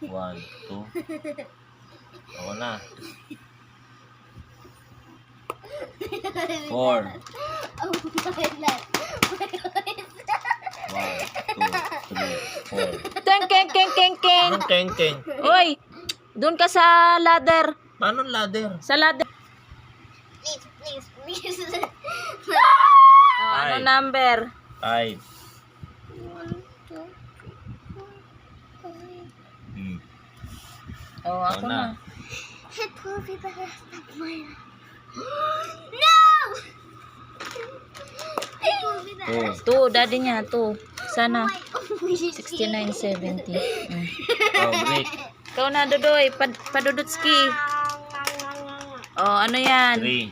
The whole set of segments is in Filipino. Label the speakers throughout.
Speaker 1: One, two. Ako na. 4. 1, 2, 3, 4.
Speaker 2: Keng, keng, keng, keng, keng.
Speaker 1: Anong keng-keng?
Speaker 2: Uy, doon ka sa ladder.
Speaker 1: Paano ladder?
Speaker 2: Sa ladder.
Speaker 3: Please.
Speaker 2: Oh, ano
Speaker 1: Five.
Speaker 2: number?
Speaker 1: 5.
Speaker 2: Oh, ako
Speaker 1: Ako na.
Speaker 2: na.
Speaker 3: It will be the last of my life. No! It will be the last.
Speaker 2: 2, daddy niya, 2. Sana.
Speaker 3: Oh my
Speaker 2: 69, 70.
Speaker 1: Oh, break.
Speaker 2: Ikaw na, Dodoy. Padudutski. Oh, ano yan?
Speaker 1: 3.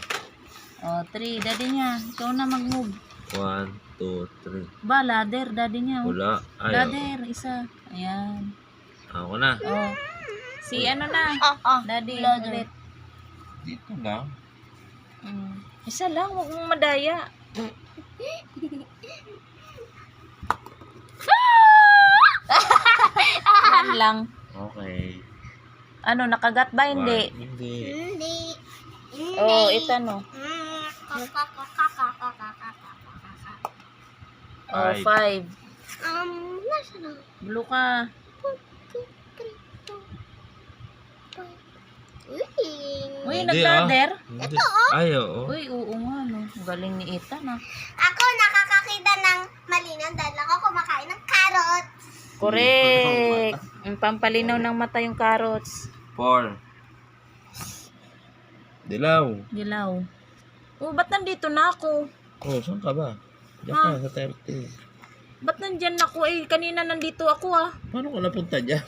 Speaker 2: Oh, 3. Daddy niya. Ikaw na mag-move.
Speaker 1: 1, 2, 3.
Speaker 2: Ba, ladder. Daddy niya. Oh.
Speaker 1: Wala. Ay,
Speaker 2: Ladder. Isa. Ayan.
Speaker 1: ako na.
Speaker 2: Oh. Si ano na? Daddy.
Speaker 3: Ladder.
Speaker 2: Ulit.
Speaker 1: Dito lang.
Speaker 2: Isa lang. Huwag mong madaya. Yan lang.
Speaker 1: Okay.
Speaker 2: Ano, nakagat ba? Hindi.
Speaker 1: Hindi.
Speaker 3: Hindi.
Speaker 2: Oh, ito no. Oh, 5.
Speaker 3: Nasa na?
Speaker 2: Blue ka.
Speaker 3: 1, 2, 3, 4, 5.
Speaker 2: Uy,
Speaker 1: Hindi,
Speaker 2: nag-ladder?
Speaker 1: Hindi. Ay, oo.
Speaker 2: Uy, oo nga, no. Galing ni Ethan, ah.
Speaker 3: Ako nakakakita ng malinaw dahil ako kumakain ng carrot.
Speaker 2: Correct. Ang pampalinaw ng mata yung carrots.
Speaker 1: 4. Dilaw.
Speaker 2: Dilaw. Oh, ba't nandito na ako?
Speaker 1: Oh, saan ka ba? Diyan
Speaker 2: Ha?
Speaker 1: ka sa 30.
Speaker 2: Ba't nandyan ako? Eh, kanina nandito ako, ah.
Speaker 1: Paano ka napunta dyan?